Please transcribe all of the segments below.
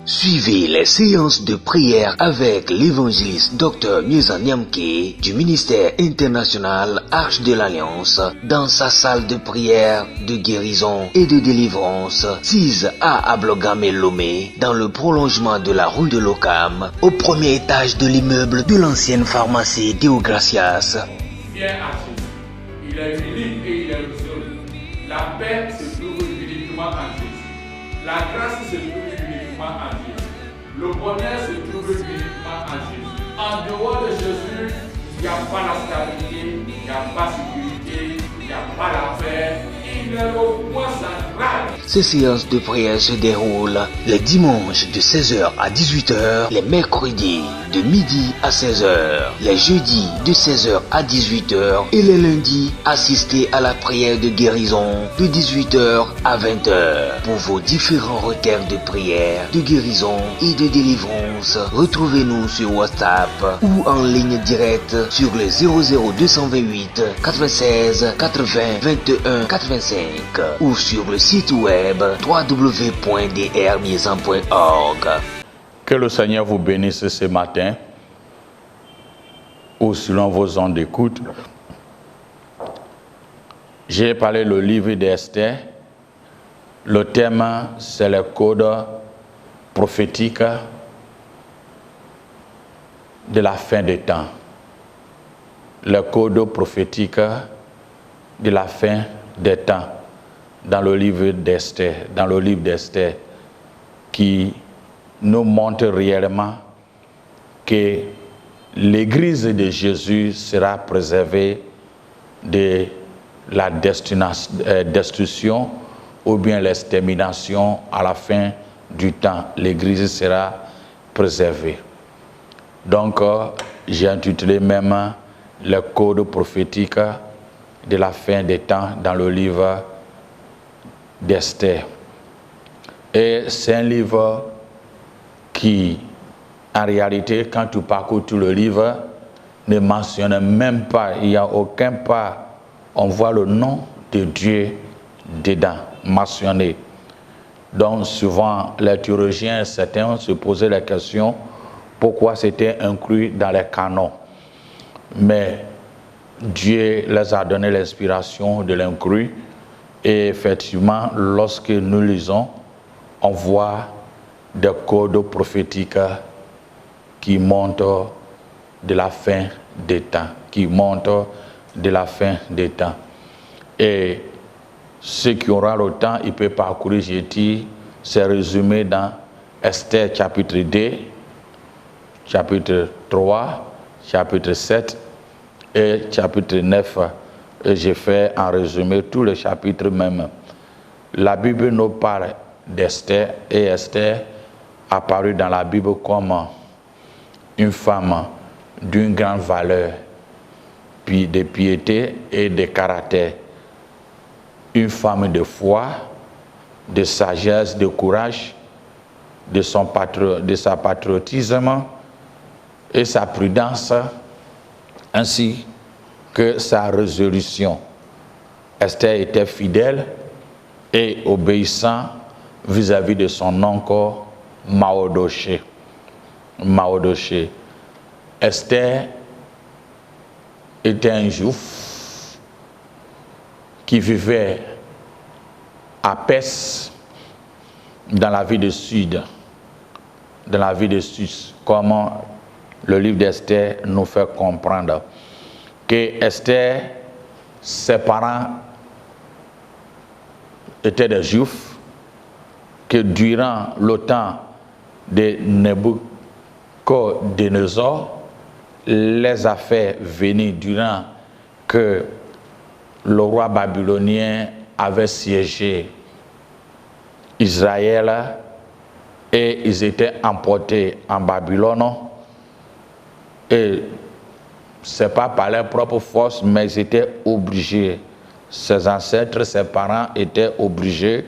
Suivez les séances de prière avec l'évangéliste Dr Mieuxan Niamké du ministère international Arche de l'Alliance dans sa salle de prière de guérison et de délivrance 6A à Ablogamé-Lomé dans le prolongement de la rue de l'Ocam au premier étage de l'immeuble de l'ancienne pharmacie Deogracias. Viens à Jésus. Il est unique et il est résolu. La paix se trouve uniquement en Jésus. La grâce se trouve uniquement en Jésus. Le bonheur se trouve uniquement en Jésus. En dehors de Jésus, il n'y a pas la stabilité, il n'y a pas la sécurité, il n'y a pas la paix. Il est le point central. Ces séances de prière se déroulent les dimanches de 16h à 18h, les mercredis de midi à 16h, les jeudis de 16h à 18h et les lundis assistez à la prière de guérison de 18h à 20h. Pour vos différents requêtes de prière, de guérison et de délivrance, retrouvez-nous sur WhatsApp ou en ligne directe sur le 00228 96 80 21 85 ou sur le site web www.drmiezan.org. Que le Seigneur vous bénisse ce matin ou selon vos ondes d'écoute. J'ai parlé le livre d'Esther. Le thème, c'est le code prophétique de la fin des temps. Le code prophétique de la fin des temps dans le livre d'Esther, qui nous montre réellement que l'Église de Jésus sera préservée de la destruction ou bien l'extermination à la fin du temps. L'Église sera préservée. Donc, j'ai intitulé même le code prophétique de la fin des temps dans le livre d'Esther. Et c'est un livre qui, en réalité, quand tu parcours tout le livre, ne mentionne même pas, il n'y a aucun pas, on voit le nom de Dieu dedans, mentionné. Donc souvent, les théologiens, certains se posaient la question, pourquoi c'était inclus dans les canons. Mais Dieu les a donné l'inspiration de l'inclure. Et effectivement, lorsque nous lisons, on voit des codes prophétiques qui montrent de la fin des temps, Et ceux qui auront le temps, ils peuvent parcourir, j'ai dit, c'est résumé dans Esther chapitre 2, chapitre 3, chapitre 7 et chapitre 9. Et j'ai fait en résumé tous les chapitres même. La Bible nous parle d'Esther, et Esther apparut dans la Bible comme une femme d'une grande valeur, puis de piété et de caractère. Une femme de foi, de sagesse, de courage, de sa patriotisme et sa prudence, ainsi que sa résolution. Esther était fidèle et obéissant vis-à-vis de son oncle Mardochée. Esther était un juif qui vivait à Perse dans la ville du Sud. Comme le livre d'Esther nous fait comprendre que Esther, ses parents étaient des juifs, que durant le temps de Nebuchadnezzar, les affaires venaient durant que le roi babylonien avait siégé Israël et ils étaient emportés en Babylone. Et ce n'est pas par leur propre force, mais ils étaient obligés. Ses ancêtres, ses parents étaient obligés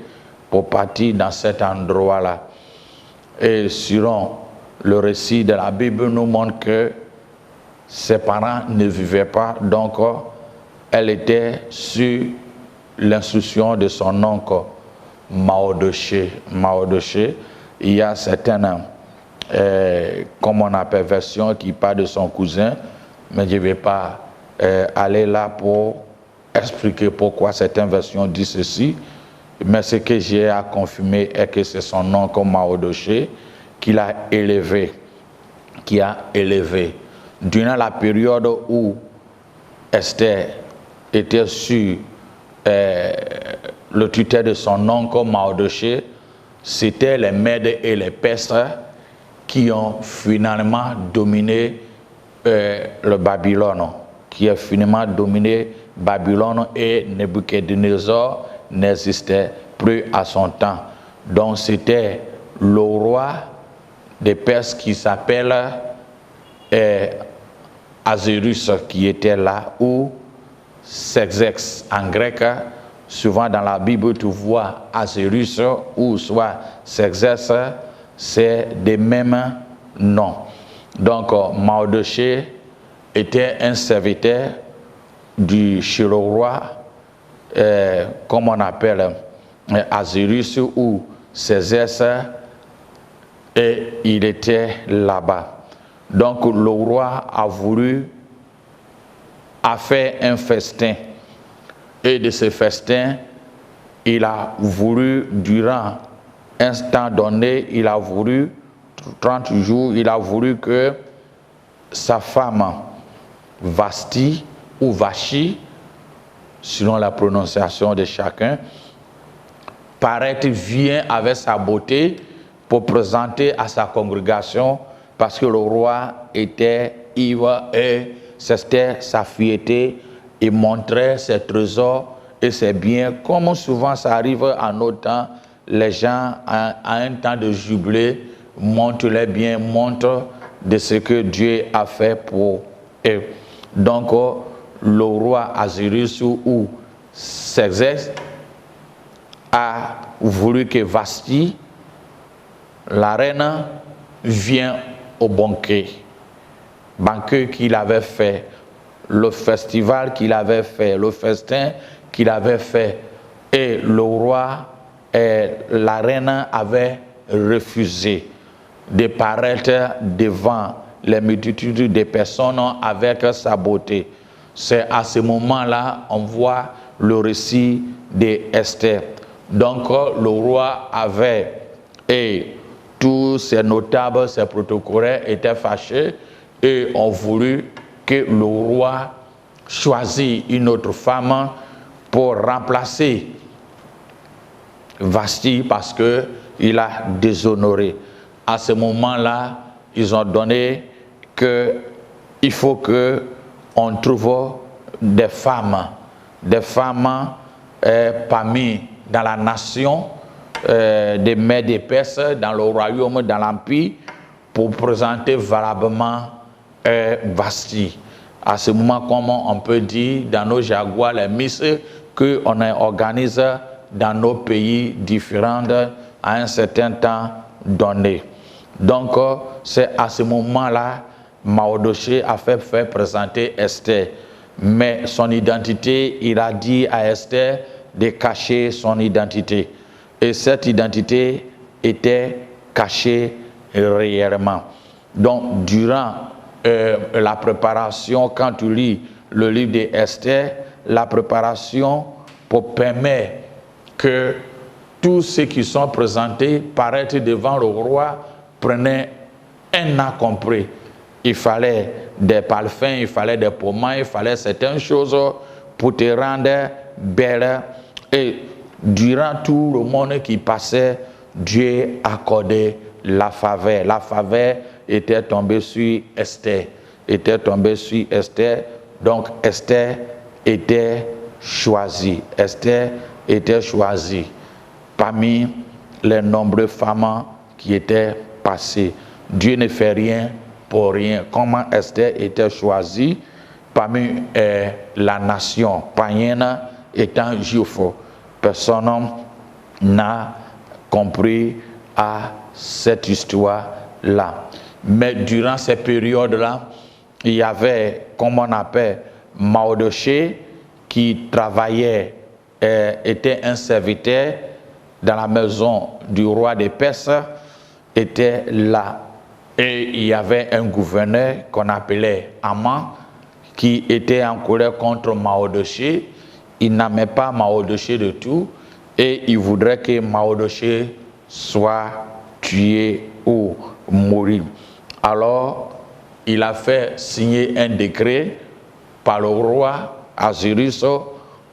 pour partir dans cet endroit-là. Et selon le récit de la Bible, nous montre que ses parents ne vivaient pas, donc elle était sur l'instruction de son oncle Mardochée. il y a certaines, comme on appelle, versions qui parlent de son cousin, mais je ne vais pas aller là pour expliquer pourquoi certaines versions disent ceci. Mais ce que j'ai à confirmer est que c'est son oncle Mardochée qui a élevé. Durant la période où Esther était sur le tutelle de son oncle Mardochée, c'était les Mèdes et les Perses qui ont finalement dominé le Babylone, et Nebuchadnezzar n'existait plus à son temps. Donc c'était le roi des Perses qui s'appelle Azérus qui était là, ou Sexex en grec. Souvent dans la Bible tu vois Azérus ou soit Sexex, c'est des mêmes noms. Donc Mardochée était un serviteur chez le roi, comme on appelle Azérus ou Sexex, et il était là-bas. Donc le roi a fait un festin, et de ce festin, il a voulu, durant un temps donné, 30 jours, il a voulu que sa femme Vasti ou Vachi, selon la prononciation de chacun, vient avec sa beauté pour présenter à sa congrégation, parce que le roi était ivre et c'était sa fierté, et montrait ses trésors et ses biens, comme souvent ça arrive en nos temps. Les gens, à un temps de jubilé, montrent les biens, montrent de ce que Dieu a fait pour eux. Donc, le roi Azérus ou Sexex a voulu que Vasti, la reine, vienne au banquet qu'il avait fait, le festival qu'il avait fait, le festin qu'il avait fait, et le roi et la reine avaient refusé de paraître devant les multitudes de personnes avec sa beauté. C'est à ce moment-là on voit le récit d'Esther. Donc le roi avait, et tous ses notables, ses protocoles étaient fâchés et ont voulu que le roi choisisse une autre femme pour remplacer Vasti, parce qu'il a déshonoré. À ce moment-là, ils ont donné qu'il faut qu'on trouve des femmes parmi dans la nation des Mèdes et Perses, dans le royaume, dans l'empire, pour présenter valablement Vasti. À ce moment, comme on peut dire dans nos jaguars, les misses qu'on organise dans nos pays différents à un certain temps donné. Donc, c'est à ce moment-là, Mardochée a fait présenter Esther. Mais son identité, il a dit à Esther de cacher son identité. Et cette identité était cachée réellement. Donc, durant la préparation, quand tu lis le livre d'Esther, la préparation pour permettre que tous ceux qui sont présentés paraître devant le roi prenaient un an compris. Il fallait des parfums, il fallait des pommades, il fallait certaines choses pour te rendre belle. Et durant tout le monde qui passait, Dieu accordait la faveur. La faveur était tombée sur Esther. Donc Esther était choisie. Parmi les nombreuses femmes qui étaient passées. Dieu ne fait rien pour rien. Comment Esther était choisie parmi la nation païenne étant juif. Personne n'a compris à cette histoire-là. Mais durant ces périodes-là, il y avait, comme on appelle, Mardochée qui travaillait, était un serviteur dans la maison du roi des Perses, était là. Et il y avait un gouverneur qu'on appelait Haman qui était en colère contre Mardochée. Il n'aimait pas Mardochée de tout et il voudrait que Mardochée soit tué ou mourir. Alors, il a fait signer un décret par le roi Ahasuérus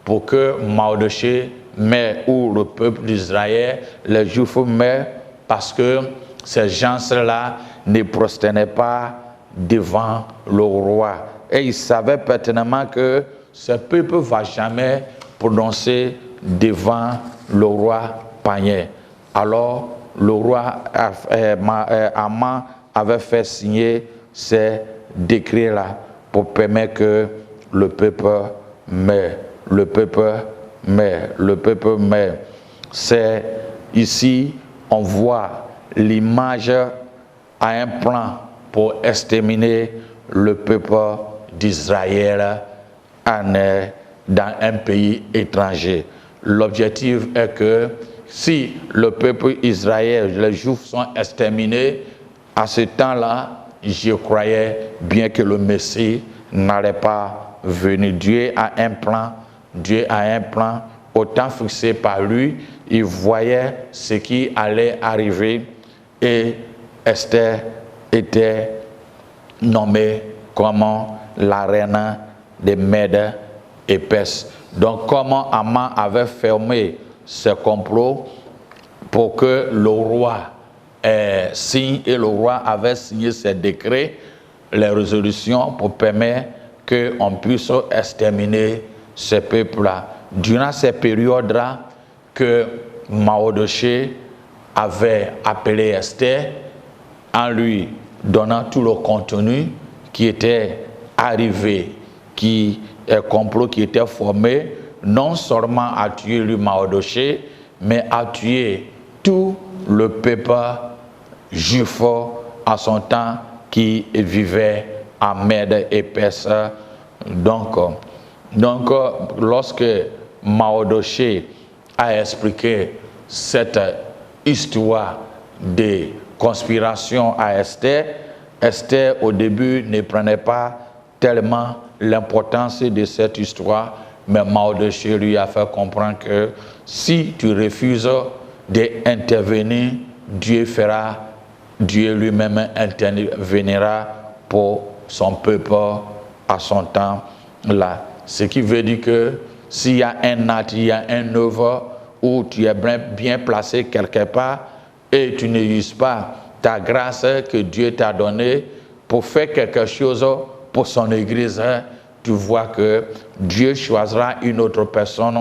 pour que Mardochée meure ou le peuple d'Israël, les Juifs meurent parce que ces gens-là ne prosternaient pas devant le roi. Et il savait pertinemment que ce peuple ne va jamais prononcer devant le roi païen. Alors, le roi Haman avait fait signer ces décrets-là pour permettre que le peuple meure. Le peuple meurt. Le peuple meurt. C'est ici, on voit l'image à un plan pour exterminer le peuple d'Israël dans un pays étranger. L'objectif est que si le peuple Israël, les Juifs sont exterminés, à ce temps-là, je croyais bien que le Messie n'allait pas venir. Dieu a un plan. Dieu a un plan autant fixé par lui. Il voyait ce qui allait arriver et Esther était nommée comme la reine des Mèdes et Perses. Donc, comment Haman avait fermé ce complot pour que le roi signe, et le roi avait signé ses décrets, les résolutions pour permettre qu'on puisse exterminer ce peuple-là. Durant ces périodes-là, que Mardochée avait appelé Esther en lui donnant tout le contenu qui était arrivé, qui est complot qui était formé, non seulement à tuer lui Mardochée, mais à tuer tout le peuple juif à son temps qui vivait en Mède et Perse. Donc, lorsque Mardochée a expliqué cette histoire de conspiration à Esther, Esther au début ne prenait pas tellement l'importance de cette histoire, mais Mardochée lui a fait comprendre que si tu refuses d'intervenir, Dieu lui-même interviendra pour son peuple à son temps là. Ce qui veut dire que s'il y a un acte, il y a un œuvre où tu es bien placé quelque part et tu n'uses pas ta grâce que Dieu t'a donnée pour faire quelque chose pour son Église, tu vois que Dieu choisira une autre personne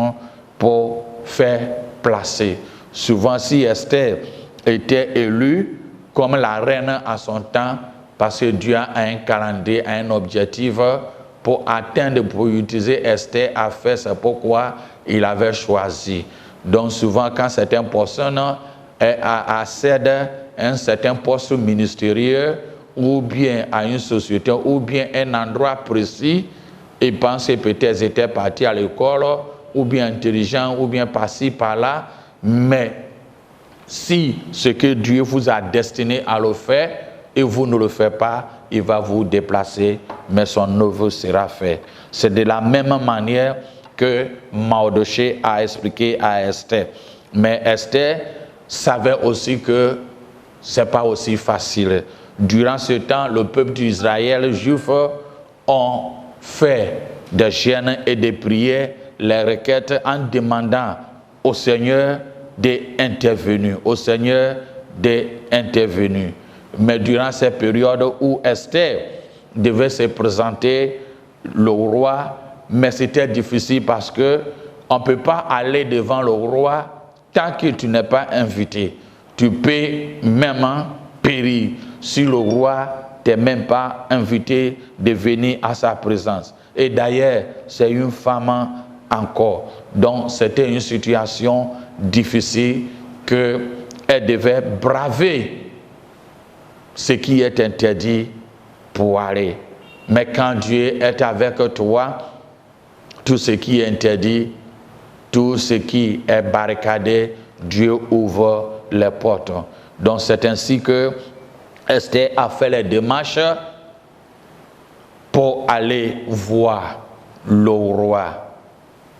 pour faire placer. Souvent, si Esther était élue comme la reine à son temps, parce que Dieu a un calendrier, un objectif pour atteindre, pour utiliser Esther à faire, c'est pourquoi il avait choisi. Donc souvent, quand certaines personnes accèdent à un certain poste ministériel, ou bien à une société, ou bien un endroit précis, et pensaient peut-être étaient partis à l'école, ou bien intelligents, ou bien par-ci, par-là, mais si ce que Dieu vous a destiné à le faire, et vous ne le faites pas, il va vous déplacer, mais son œuvre sera fait. C'est de la même manière que Mardochée a expliqué à Esther. Mais Esther savait aussi que ce n'est pas aussi facile. Durant ce temps, le peuple d'Israël, les Juifs, ont fait des jeûnes et des prières, les requêtes en demandant au Seigneur d'intervenir, au Seigneur d'intervenir. Mais durant cette période où Esther devait se présenter, le roi, mais c'était difficile parce que on ne peut pas aller devant le roi tant que tu n'es pas invité. Tu peux même périr si le roi t'est même pas invité de venir à sa présence. Et d'ailleurs, c'est une femme encore. Donc, c'était une situation difficile qu'elle devait braver ce qui est interdit pour aller. Mais quand Dieu est avec toi, tout ce qui est interdit, tout ce qui est barricadé, Dieu ouvre les portes. Donc c'est ainsi que Esther a fait les démarches pour aller voir le roi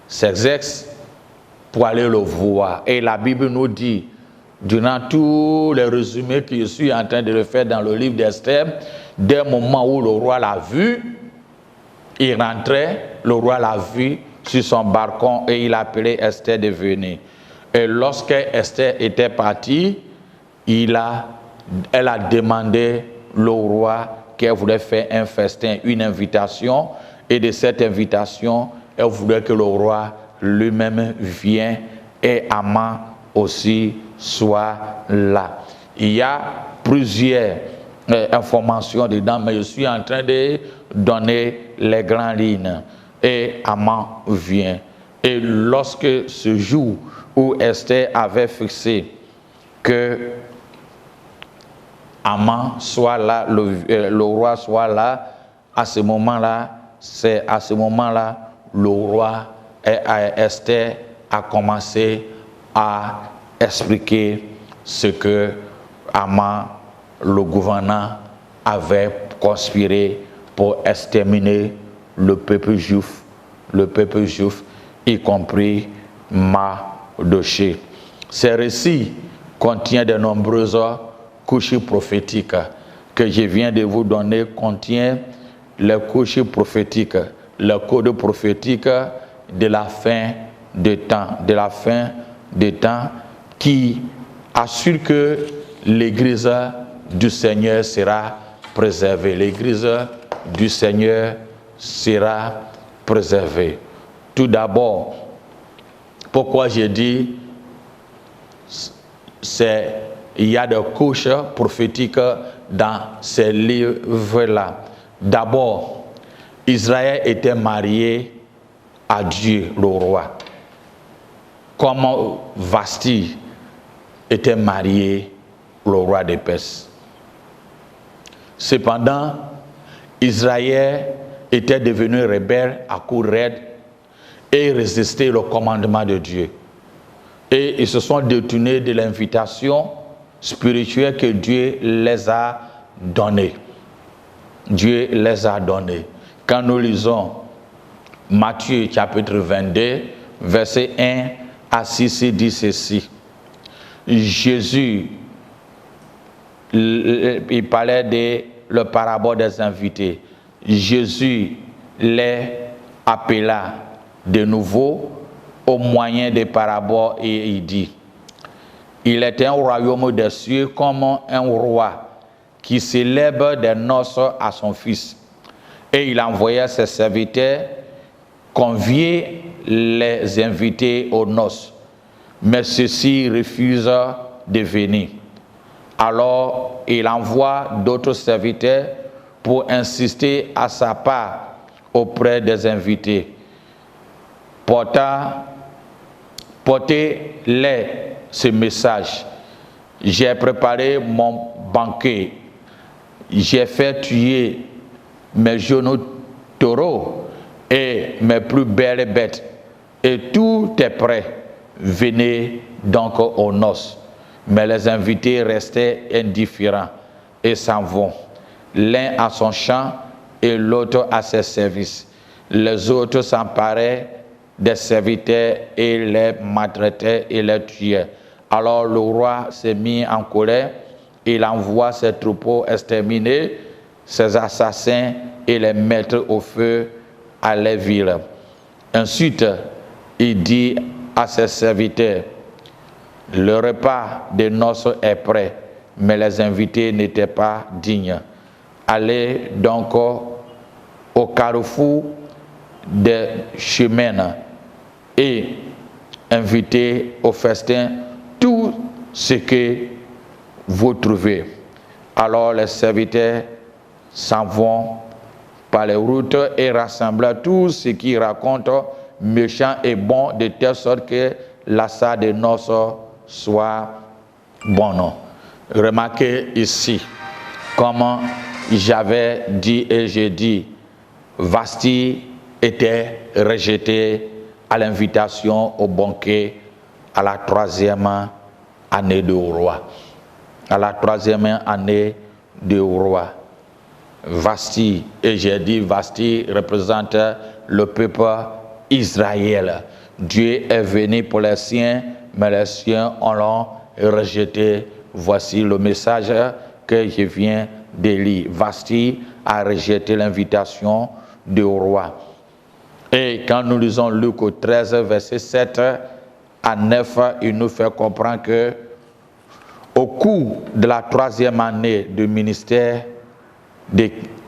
Xerxès, pour aller le voir. Et la Bible nous dit, durant tous les résumés que je suis en train de le faire dans le livre d'Esther, dès le moment où le roi l'a vu, il rentrait, le roi l'a vu sur son balcon et il a appelé Esther de venir. Et lorsque Esther était partie, elle a demandé au roi qu'elle voulait faire un festin, une invitation, et de cette invitation, elle voulait que le roi lui-même vienne et Haman aussi soit là. Il y a plusieurs informations dedans, mais je suis en train de donner les grandes lignes. Et Haman vient. Et lorsque ce jour où Esther avait fixé que Haman soit là, le roi soit là, à ce moment-là, c'est à ce moment-là, le roi Esther a commencé à expliquer ce que Haman, le gouvernant, avait conspiré pour exterminer le peuple juif, y compris Mardochée. Ces récits contiennent de nombreuses couches prophétiques que je viens de vous donner, contient les couches prophétiques, le code prophétique de la fin des temps, qui assure que l'Église du Seigneur sera préservée. L'Église du Seigneur sera préservée. Tout d'abord, pourquoi j'ai dit il y a des couches prophétiques dans ces livres-là. D'abord, Israël était marié à Dieu, le roi. Comme Vasti était marié au roi de Perse. Cependant, Israël était devenu rebelle à coups raides et résistait au commandement de Dieu. Et ils se sont détournés de l'invitation spirituelle que Dieu les a donnée. Dieu les a donnés. Quand nous lisons Matthieu chapitre 22, verset 1 à 6, il dit ceci. Jésus, il parlait de la parabole des invités. Jésus les appela de nouveau au moyen des paraboles et il dit, il est un royaume des cieux comme un roi qui célèbre des noces à son fils. Et il envoya ses serviteurs convier les invités aux noces. Mais ceux-ci refusent de venir. Alors il envoie d'autres serviteurs pour insister à sa part auprès des invités. Portez-les ce message. J'ai préparé mon banquet. J'ai fait tuer mes jeunes taureaux et mes plus belles bêtes. Et tout est prêt. Venez donc aux noces. Mais les invités restaient indifférents et s'en vont. L'un à son champ et l'autre à ses services. Les autres s'emparaient des serviteurs et les maltraitaient et les tuaient. Alors le roi s'est mis en colère. Il envoie ses troupeaux exterminer ses assassins et les mettre au feu à les villes. Ensuite, il dit à ses serviteurs, le repas des noces est prêt, mais les invités n'étaient pas dignes. Allez donc au carrefour des chemins et invitez au festin tout ce que vous trouvez. Alors les serviteurs s'en vont par les routes et rassemblent tout ce qui raconte méchant et bon, de telle sorte que la salle de noces soit bonne. Remarquez ici comment j'avais dit et j'ai dit, Vasti était rejeté à l'invitation au banquet à la 3e année du roi. à la 3e année du roi. Vasti, et j'ai dit Vasti représente le peuple Israël. Dieu est venu pour les siens, mais les siens l'ont rejeté. Voici le message que je viens de lire. Vasti a rejeté l'invitation du roi. Et quand nous lisons Luc 13, verset 7 à 9, il nous fait comprendre que au cours de la 3e année du ministère,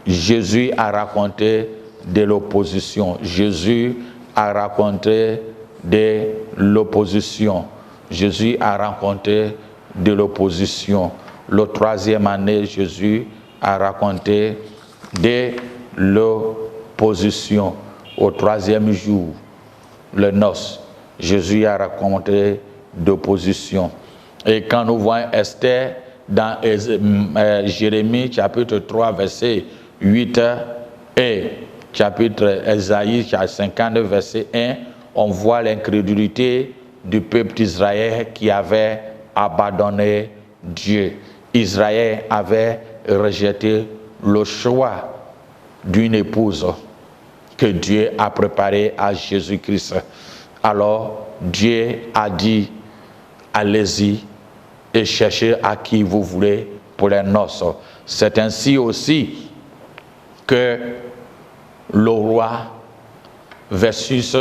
Jésus a raconté de l'opposition. Jésus a raconté de l'opposition. Jésus a raconté de l'opposition. La 3e année, Jésus a raconté de l'opposition. Au 3e jour, le noces, Jésus a raconté d'opposition. Et quand nous voyons Esther dans Jérémie chapitre 3 verset 8 et chapitre Ésaïe 50 verset 1, on voit l'incrédulité du peuple d'Israël qui avait abandonné Dieu. Israël avait rejeté le choix d'une épouse que Dieu a préparée à Jésus-Christ. Alors Dieu a dit, allez-y et cherchez à qui vous voulez pour les noces. C'est ainsi aussi que le roi versus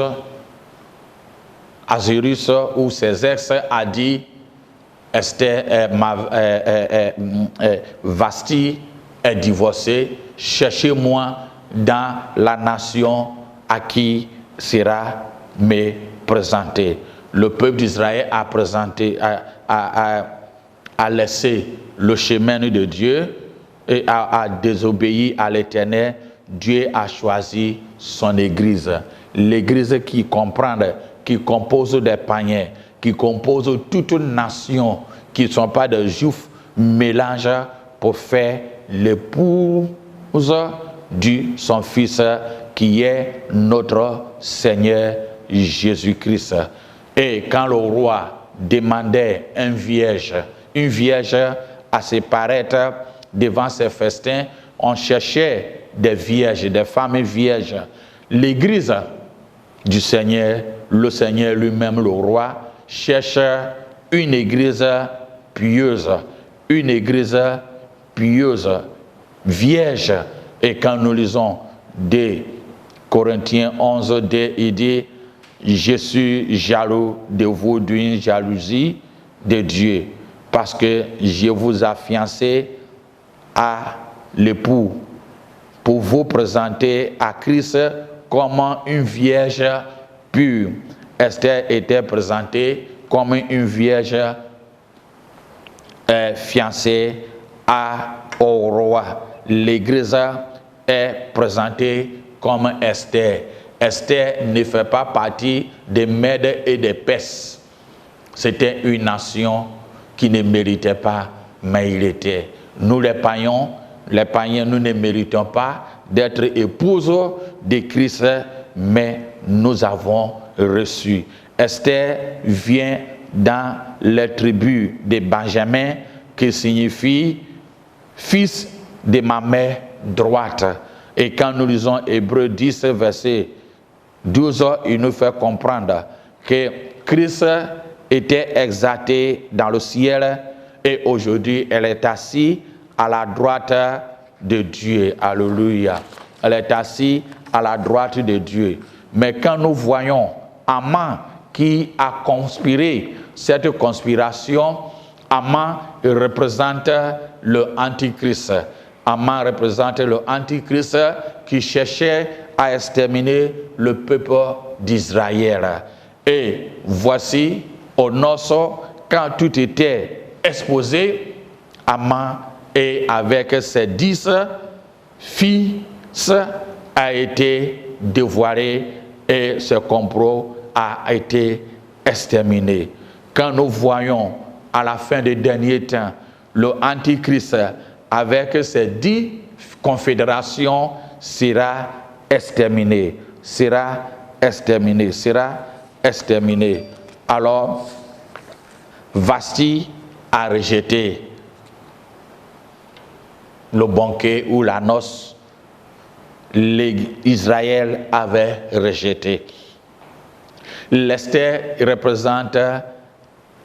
Ahasuérus ou ses ex a dit, Vasti est divorcée, cherchez-moi dans la nation à qui sera me présenté. Le peuple d'Israël a présenté, a laissé le chemin de Dieu et a désobéi à l'Éternel. Dieu a choisi son église. L'église qui comprend, qui compose des païens, qui compose toute une nation qui ne sont pas des juifs, mélange pour faire l'épouse de son Fils qui est notre Seigneur Jésus-Christ. Et quand le roi demandait une vierge à se paraître devant ses festins, on cherchait des vierges, des femmes vierges. L'église du Seigneur, le Seigneur lui-même, le roi, cherche une église pieuse, vierge. Et quand nous lisons de Corinthiens 11, il dit, je suis jaloux de vous d'une jalousie de Dieu, parce que je vous ai fiancé à l'époux pour vous présenter à Christ comme une vierge pure. Esther était présentée comme une vierge fiancée au roi. L'Église est présentée comme Esther. Esther ne fait pas partie des Mèdes et des Perses. C'était une nation qui ne méritait pas, mais il était. Nous les païens, nous ne méritons pas d'être épouses de Christ, mais nous avons reçu. Esther vient dans les tribus de Benjamin, qui signifie fils de ma mère droite. Et quand nous lisons Hébreux 10, verset 12, il nous fait comprendre que Christ était exalté dans le ciel et aujourd'hui elle est assise à la droite de Dieu. Alléluia. Elle est assise à la droite de Dieu. Mais quand nous voyons Aman qui a conspiré cette conspiration, Aman représente le Antichrist. Aman représente le Antichrist qui cherchait à exterminer le peuple d'Israël. Et voici, aux noces, quand tout était exposé, Aman et avec ses 10 fils a été dévoilé et ce complot a été exterminé. Quand nous voyons à la fin des derniers temps le Antichrist avec ses 10 confédérations sera exterminé, Alors, Vasti a rejeté le banquet ou la noce, Israël avait rejeté. L'Esther représente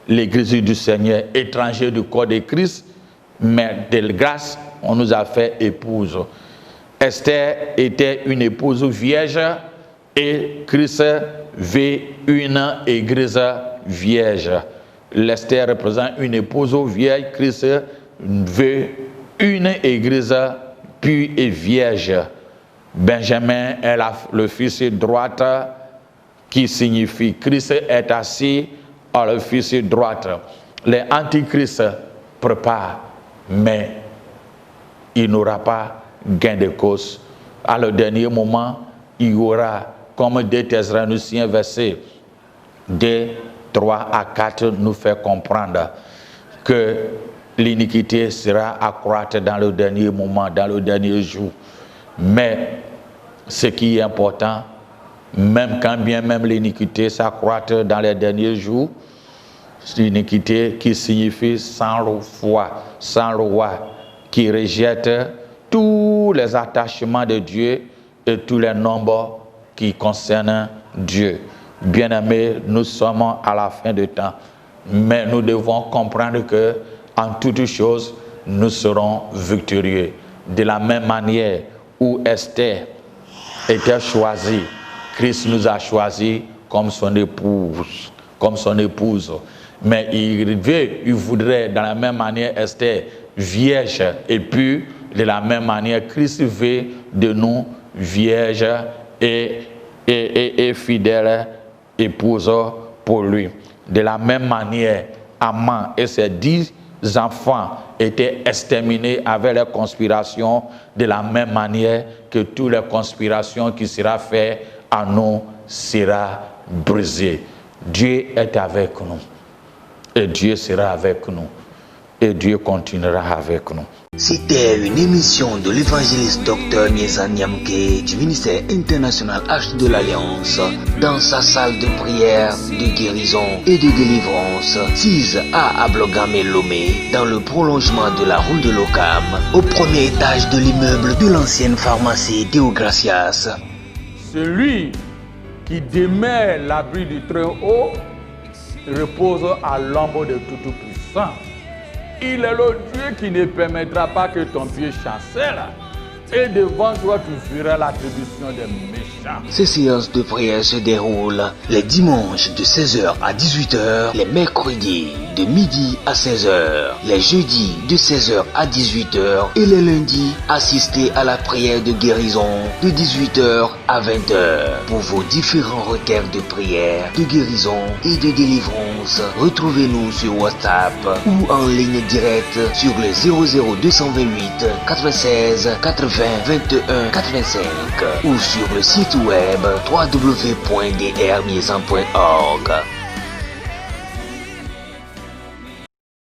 l'Église du Seigneur, étranger du corps de Christ, mais de grâce, on nous a fait épouse. Esther était une épouse vierge et Christ veut une église vierge. L'Esther représente une épouse vierge, Christ veut une église pure et vierge. Benjamin est le fils droite qui signifie Christ est assis à le fils droite. Les antichrists préparent, mais il n'aura pas gain de cause. À le dernier moment, il y aura, comme 2 Thessaloniciens verset 2, 3 à 4 nous fait comprendre que l'iniquité sera accroître dans le dernier moment, dans le dernier jour. Mais ce qui est important, même quand bien même l'iniquité s'accroître dans les derniers jours, l'iniquité qui signifie sans foi, sans roi, qui rejette tous les attachements de Dieu et tous les nombres qui concernent Dieu. Bien-aimés, nous sommes à la fin du temps, mais nous devons comprendre que en toutes choses, nous serons victorieux. De la même manière où Esther était choisie, Christ nous a choisis comme son épouse, Mais il voudrait de la même manière Esther vierge, et puis de la même manière Christ veut de nous vierges et fidèles épouses pour lui. De la même manière, Aman et ses 10 enfants étaient exterminés avec les conspirations, de la même manière que toutes les conspirations qui seront faites à nous sera brisée. Dieu est avec nous. Et Dieu sera avec nous. Et Dieu continuera avec nous. C'était une émission de l'évangéliste Dr Niezan Nyamke du ministère international Arche de l'Alliance dans sa salle de prière, de guérison et de délivrance 6A à Blogamé-Lomé dans le prolongement de la rue de l'Ocam au premier étage de l'immeuble de l'ancienne pharmacie Théogracias. Celui qui demeure l'abri du Très-Haut repose à l'ombre de Tout-Puissant. Il est le Dieu qui ne permettra pas que ton pied chancelle. Et devant toi, tu verras l'attribution des méchants. Ces séances de prière se déroulent les dimanches de 16h à 18h, les mercredis de midi à 16h, les jeudis de 16h à 18h et les lundis, assistez à la prière de guérison de 18h à 20h. Pour vos différents requêtes de prière, de guérison et de délivrance, retrouvez-nous sur WhatsApp ou en ligne directe sur le 00228 96 80 21 85 ou sur le site web www.drmiezan.org.